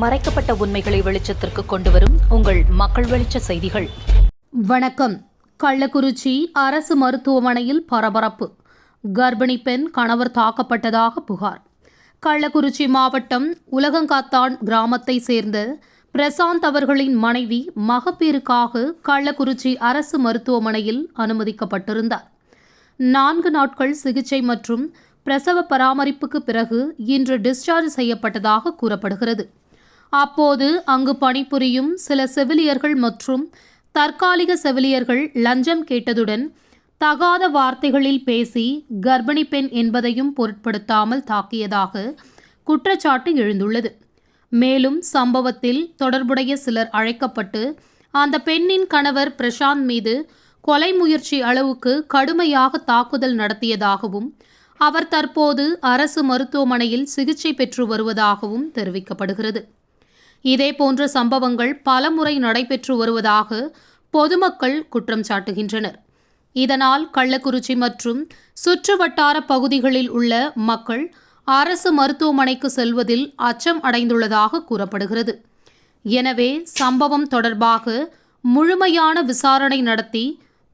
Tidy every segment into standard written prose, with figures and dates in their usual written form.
மறைக்கப்பட்ட உண்மைகளை வெளிச்சத்திற்கு கொண்டுவரும் உங்கள் மக்கள் வெளிச்ச செய்திகள். வணக்கம். கள்ளக்குறிச்சி அரசு மருத்துவமனையில் பரபரப்பு. கர்ப்பிணி பெண் கணவர் தாக்கப்பட்டதாக புகார். கள்ளக்குறிச்சி மாவட்டம் உலகங்காத்தான் கிராமத்தை சேர்ந்த பிரசாந்த் அவர்களின் மனைவி மகப்பேறுக்காக கள்ளக்குறிச்சி அரசு மருத்துவமனையில் அனுமதிக்கப்பட்டிருந்தார். 4 நாட்கள் சிகிச்சை மற்றும் பிரசவ பராமரிப்புக்கு பிறகு இன்று டிஸ்சார்ஜ் செய்யப்பட்டதாக கூறப்படுகிறது. அப்போது அங்கு பணிபுரியும் சில செவிலியர்கள் மற்றும் தற்காலிக செவிலியர்கள் லஞ்சம் கேட்டதுடன் தகாத வார்த்தைகளில் பேசி கர்ப்பிணி பெண் என்பதையும் பொருட்படுத்தாமல் தாக்கியதாக குற்றச்சாட்டு எழுந்துள்ளது. மேலும் சம்பவத்தில் தொடர்புடைய சிலர் அழைக்கப்பட்டு அந்த பெண்ணின் கணவர் பிரசாந்த் மீது கொலை முயற்சி அளவுக்கு கடுமையாக தாக்குதல் நடத்தியதாகவும் அவர் தற்போது அரசு மருத்துவமனையில் சிகிச்சை பெற்று வருவதாகவும் தெரிவிக்கப்படுகிறது. இதேபோன்ற சம்பவங்கள் பலமுறை நடைபெற்று வருவதாக பொதுமக்கள் குற்றம் சாட்டுகின்றனர். இதனால் கள்ளக்குறிச்சி மற்றும் சுற்றுவட்டார பகுதிகளில் உள்ள மக்கள் அரசு மருத்துவமனைக்கு செல்வதில் அச்சம் அடைந்துள்ளதாக கூறப்படுகிறது. எனவே சம்பவம் தொடர்பாக முழுமையான விசாரணை நடத்தி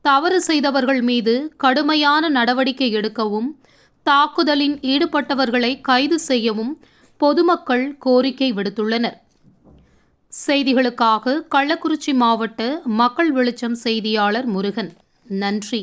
தவறு செய்தவர்கள் மீது கடுமையான நடவடிக்கை எடுக்கவும் தாக்குதலில் ஈடுபட்டவர்களை கைது செய்யவும் பொதுமக்கள் கோரிக்கை விடுத்துள்ளனர். செய்திகளுக்காக கள்ளக்குறிச்சி மாவட்ட மக்கள் வெளிச்சம் செய்தியாளர் முருகன். நன்றி.